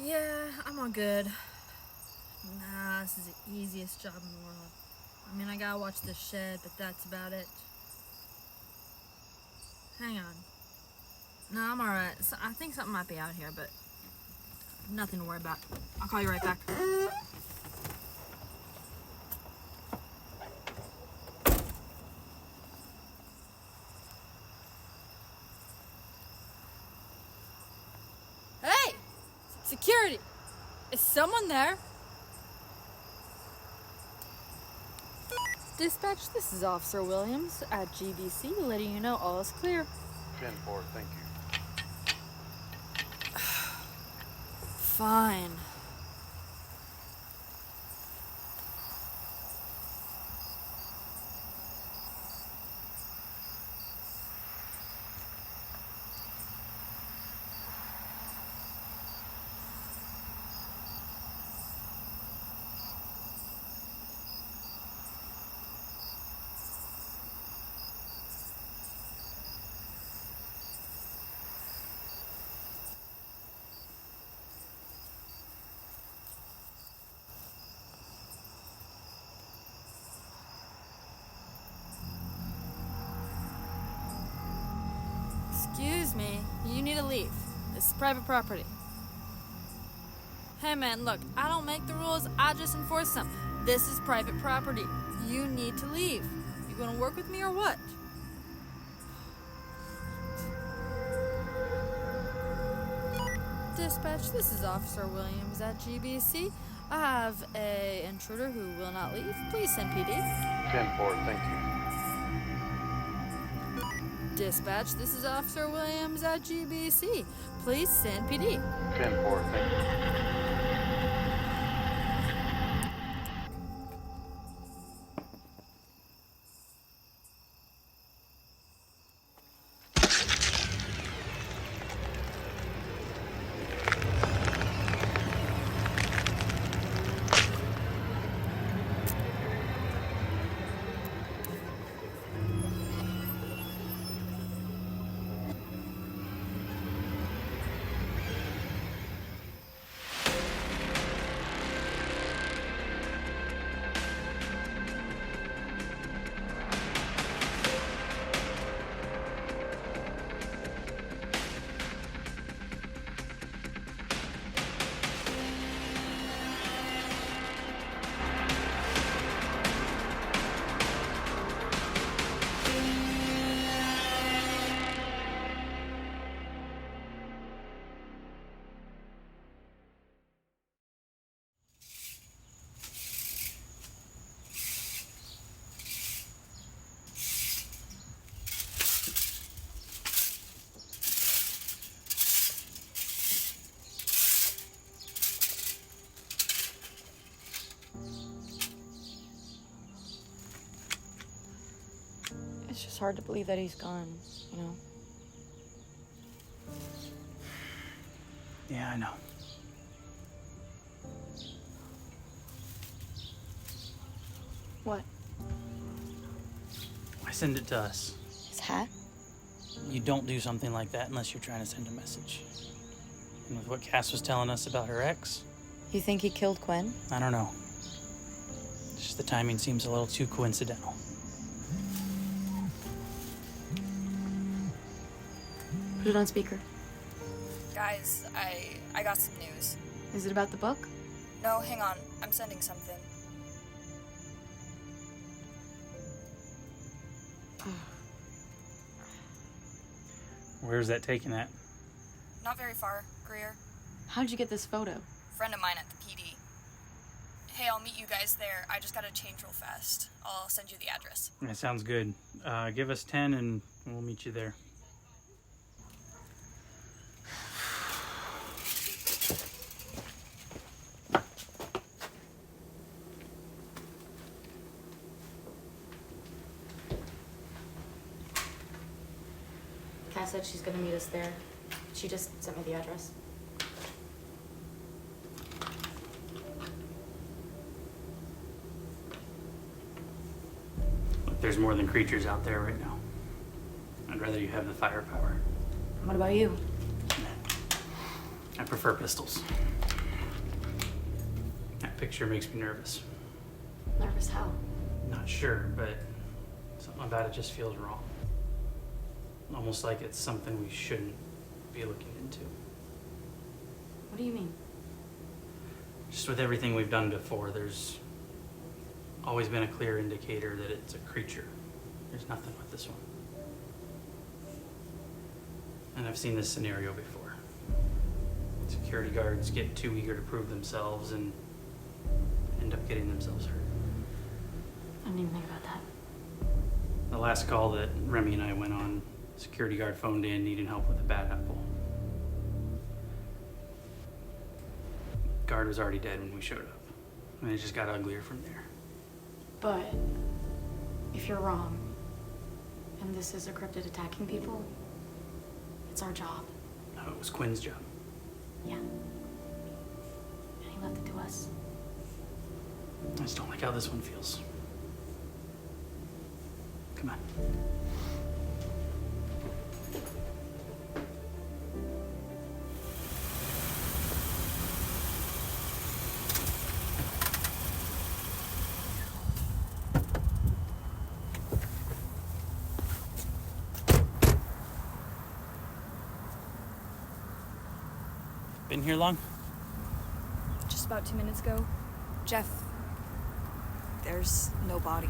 Yeah, I'm all good. Nah, this is the easiest job in the world. I mean, I gotta watch the shed, but that's about it. Hang on. No, I'm alright. So, I think something might be out here, but nothing to worry about. I'll call you right back. Hey! Security! Is someone there? Dispatch, this is Officer Williams at GBC, letting you know all is clear. 10-4, thank you. Fine. Excuse me, you need to leave. This is private property. Hey man, look, I don't make the rules, I just enforce them. This is private property. You need to leave. You gonna work with me or what? Dispatch, this is Officer Williams at GBC. I have an intruder who will not leave. Please send PD. 10-4, thank you. Dispatch, this is Officer Williams at GBC. Please send PD. 10-4, thank you. It's just hard to believe that he's gone, you know? Yeah, I know. What? I send it to us. His hat? You don't do something like that unless you're trying to send a message. And with what Cass was telling us about her ex, You think he killed Gwen? I don't know. Just the timing seems a little too coincidental. Put it on speaker. Guys, I got some news. Is it about the book? No, hang on. I'm sending something. Where's that taken at? Not very far, Greer. How'd you get this photo? Friend of mine at the PD. Hey, I'll meet you guys there. I just gotta change real fast. I'll send you the address. That sounds good. Give us 10 and we'll meet you there. Cass said she's gonna meet us there. She just sent me the address. Look, there's more than creatures out there right now. I'd rather you have the firepower. What about you? I prefer pistols. picture makes me nervous. Nervous how? Not sure, but something about it just feels wrong. Almost like it's something we shouldn't be looking into. What do you mean? Just with everything we've done before, there's always been a clear indicator that it's a creature. There's nothing with this one. And I've seen this scenario before. Security guards get too eager to prove themselves and end up getting themselves hurt. I didn't even think about that. The last call that Remy and I went on, security guard phoned in needing help with a bad apple. Guard was already dead when we showed up. And it just got uglier from there. But if you're wrong, and this is a cryptid attacking people, it's our job. No, it was Quinn's job. Yeah. And he left it to us. I just don't like how this one feels. Come on. Been here long? Just about 2 minutes ago. Jeff, there's no body.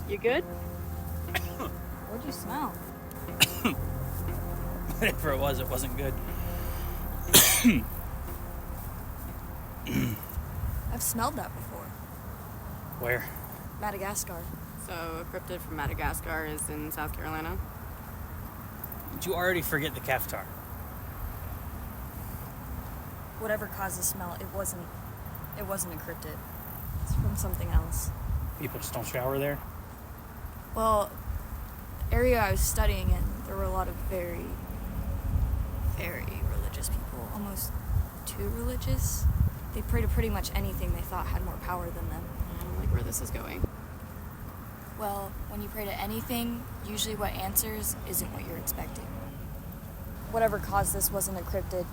You good? What'd you smell? Whatever it wasn't good. I've smelled that before. Where? Madagascar. So a cryptid from Madagascar is in South Carolina? Did you already forget the Kaftar? Whatever caused the smell, it wasn't a cryptid. It's from something else. People just don't shower there? Well, the area I was studying in, there were a lot of very, very religious people. Almost too religious. They prayed to pretty much anything they thought had more power than them. I don't like where this is going. Well, when you pray to anything, usually what answers isn't what you're expecting. Whatever caused this wasn't a cryptid.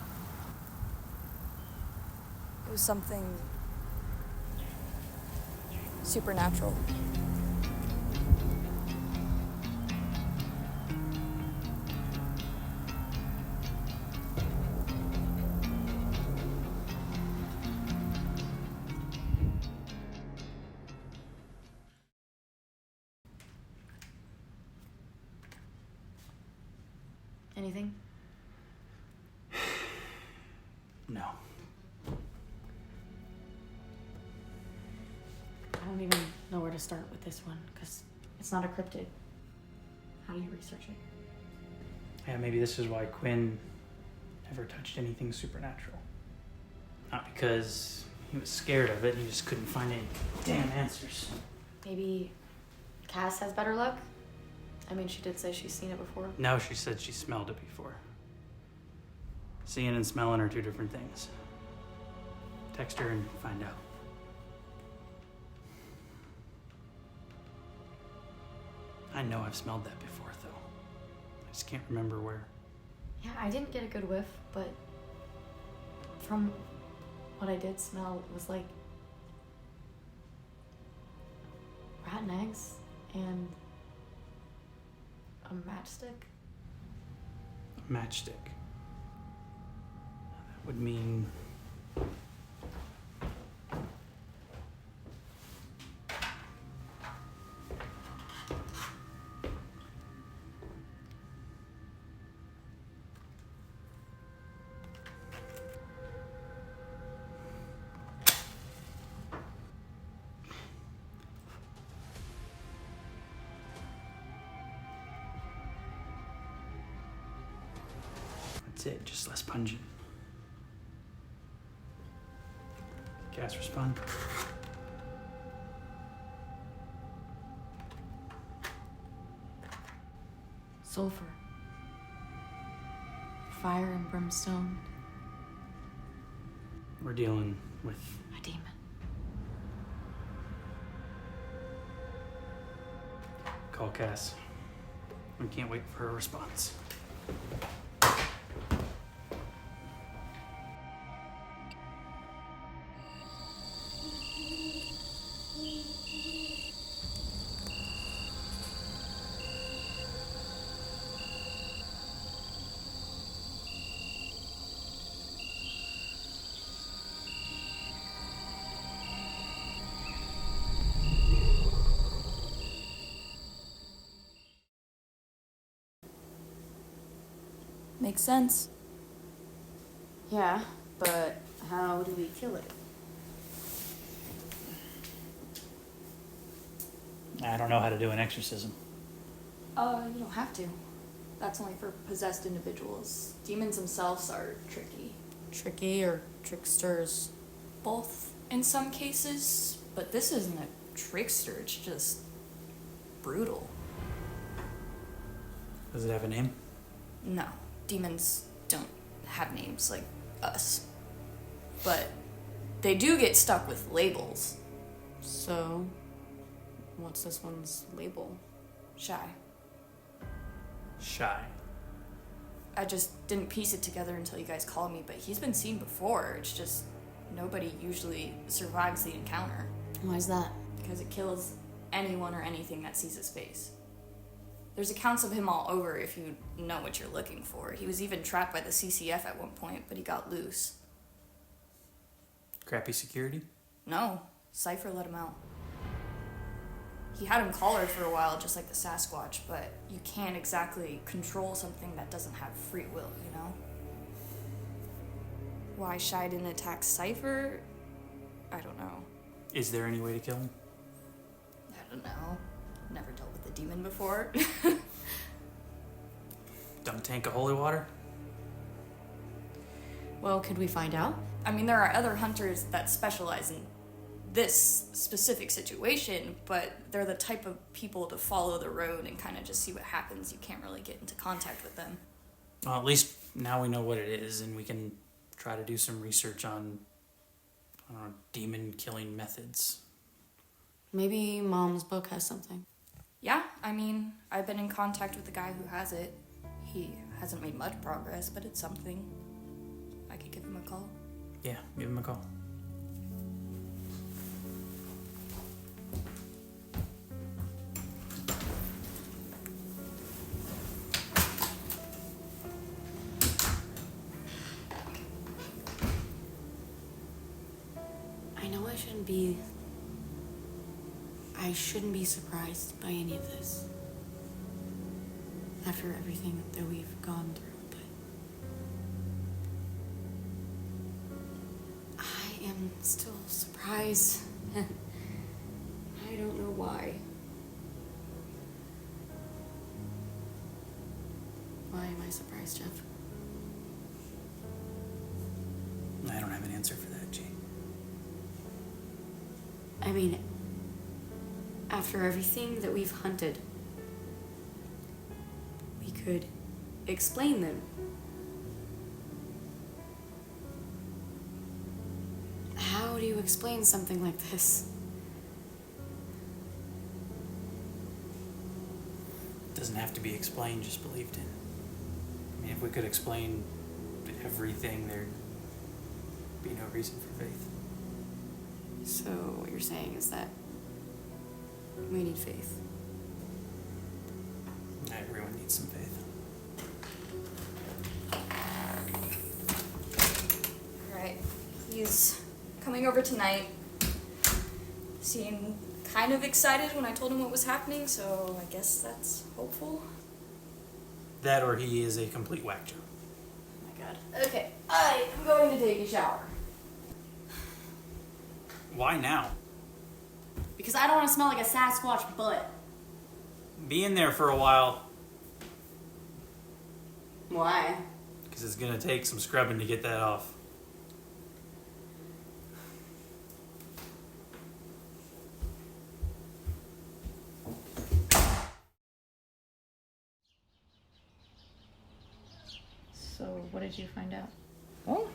It was something supernatural. Anything? No. I don't even know where to start with this one, because it's not a cryptid. How do you research it? Yeah, maybe this is why Quinn never touched anything supernatural. Not because he was scared of it, he just couldn't find any damn answers. Maybe Cass has better luck? I mean, she did say she's seen it before. No, she said she smelled it before. Seeing and smelling are two different things. Text her and find out. I know I've smelled that before, though. I just can't remember where. Yeah, I didn't get a good whiff, but from what I did smell, it was like rotten eggs and a matchstick. A matchstick. That would mean... That's it, just less pungent. Gas respond. Sulfur. fire and brimstone. We're dealing with A demon. call Cass. We can't wait for her response. Makes sense. Yeah, but how do we kill it? I don't know how to do an exorcism. You don't have to. That's only for possessed individuals. Demons themselves are tricky. Tricky or tricksters? Both in some cases, but this isn't a trickster, it's just brutal. Does it have a name? No, demons don't have names like us. But they do get stuck with labels. So, what's this one's label? Shy. Shy. I just didn't piece it together until you guys called me, but he's been seen before. It's just nobody usually survives the encounter Why's that? because it kills anyone or anything that sees his face. There's accounts of him all over if you know what you're looking for. He was even trapped by the CCF at one point, but he got loose. Crappy security? No, Cypher let him out. He had him collared for a while, just like the Sasquatch, but you can't exactly control something that doesn't have free will, you know? Why Shy didn't attack Cypher? I don't know. Is there any way to kill him? I don't know. Never dealt with a demon before. Dunk tank of holy water? Well, could we find out? I mean, there are other hunters that specialize in this specific situation, but they're the type of people to follow the road and kind of just see what happens. You can't really get into contact with them. Well, at least now we know what it is, and we can try to do some research on, I don't know, demon killing methods. Maybe Mom's book has something. Yeah, I mean, I've been in contact with the guy who has it. He hasn't made much progress, but it's something. I could give him a call. Yeah, give him a call. I know I shouldn't be surprised by any of this. After everything that we've gone through, but I am still surprised. I don't know why. Why am I surprised, Jeff? I don't have an answer for that, Jane. I mean, after everything that we've hunted, we could explain them. How do you explain something like this? It doesn't have to be explained, just believed in. I mean, if we could explain everything, there'd be no reason for faith. So what you're saying is that we need faith. Everyone needs some faith. Alright, he's coming over tonight. Seemed kind of excited when I told him what was happening, so I guess that's hopeful. That or he is a complete whack job. Oh my god. Okay, I am going to take a shower. Why now? Because I don't want to smell like a Sasquatch butt. Be in there for a while, Why? because it's gonna take some scrubbing to get that off. So what did you find out? Well,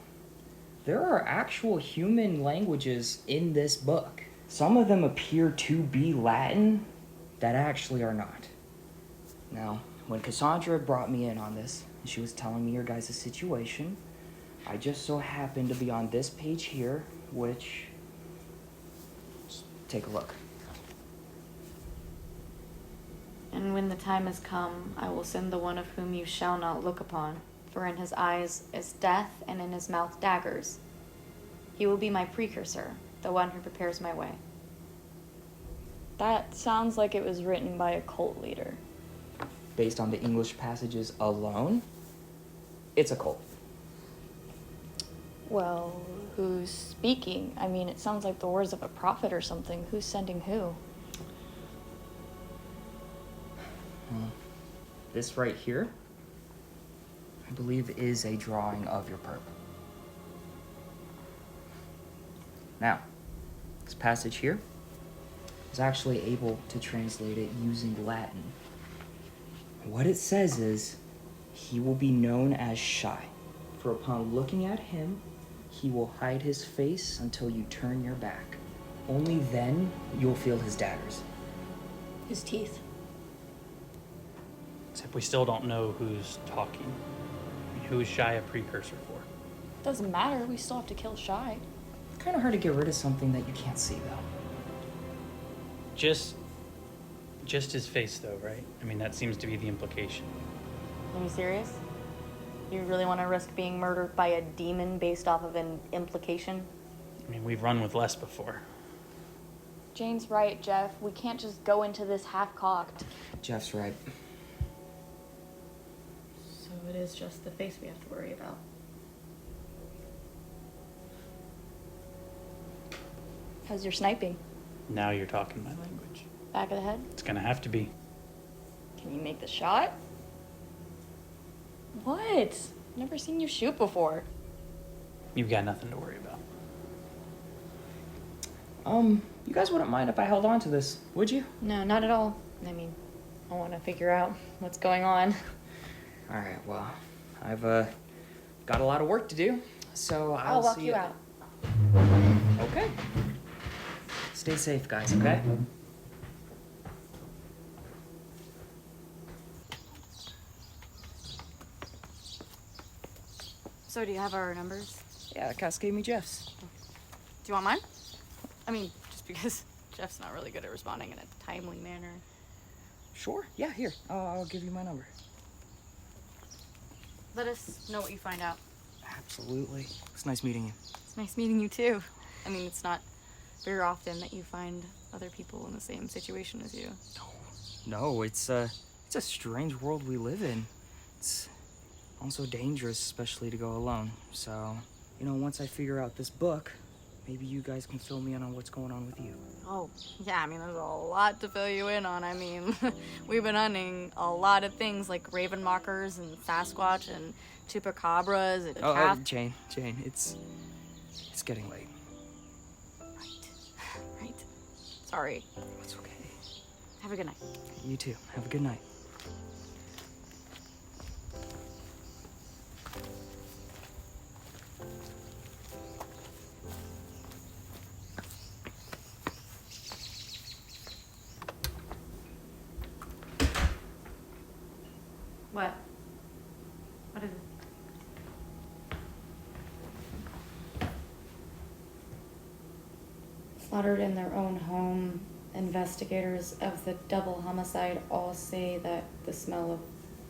there are actual human languages in this book. Some of them appear to be Latin that actually are not. Now, when Cassandra brought me in on this, and she was telling me your guys' situation, I just so happened to be on this page here, which... Just take a look. And when the time has come, I will send the one of whom you shall not look upon, for in his eyes is death, and in his mouth daggers. He will be my precursor, the one who prepares my way. That sounds like it was written by a cult leader. Based on the English passages alone, it's a cult. Well, who's speaking? I mean, it sounds like the words of a prophet or something. Who's sending who? This right here, I believe, is a drawing of your perp. Now, this passage here is actually able to translate it using Latin. What it says is, he will be known as shy, for upon looking at him, he will hide his face until you turn your back. Only then you'll feel his daggers. His teeth. Except we still don't know who's talking. I mean, who is Shy a precursor for? Doesn't matter, we still have to kill Shy. Kind of hard to get rid of something that you can't see, though. Just his face, though, right? I mean, that seems to be the implication. Are you serious? You really want to risk being murdered by a demon based off of an implication? I mean, we've run with less before. Jane's right, Jeff. We can't just go into this half-cocked. Jeff's right. So it is just the face we have to worry about. How's your sniping? Now you're talking my language. Back of the head? It's gonna have to be. Can you make the shot? What? Never seen you shoot before. You've got nothing to worry about. You guys wouldn't mind if I held on to this, would you? No, not at all. I mean, I want to figure out what's going on. Alright, well, I've, got a lot of work to do, so I'll walk see you out. Okay. Stay safe, guys, okay? So do you have our numbers? Yeah, Cass gave me Jeff's. Do you want mine? I mean, just because Jeff's not really good at responding in a timely manner. Sure, yeah, here. I'll give you my number. Let us know what you find out. Absolutely. It's nice meeting you. It's nice meeting you too. I mean, it's not very often that you find other people in the same situation as you. No, it's a strange world we live in. It's also dangerous, especially to go alone. So, once I figure out this book, maybe you guys can fill me in on what's going on with you. Oh, yeah, I mean, there's a lot to fill you in on. I mean, we've been hunting a lot of things like raven mockers and Sasquatch and chupacabras and Jane, it's getting late. Right. Sorry. It's okay. Have a good night. You too. Have a good night. What? What is it? Slaughtered in their own home, investigators of the double homicide all say that the smell of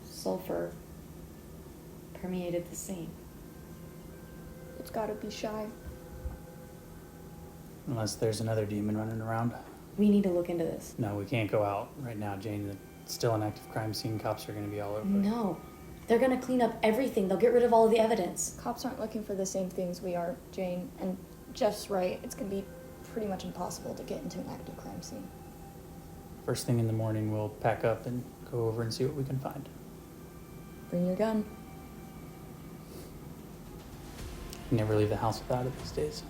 sulfur permeated the scene. It's gotta be Shy. Unless there's another demon running around. We need to look into this. No, we can't go out right now, Jane. It's still an active crime scene. Cops are gonna be all over it. No. They're gonna clean up everything. They'll get rid of all of the evidence. Cops aren't looking for the same things we are, Jane. And Jeff's right. It's gonna be pretty much impossible to get into an active crime scene. First thing in the morning, we'll pack up and go over and see what we can find. Bring your gun. You never leave the house without it these days.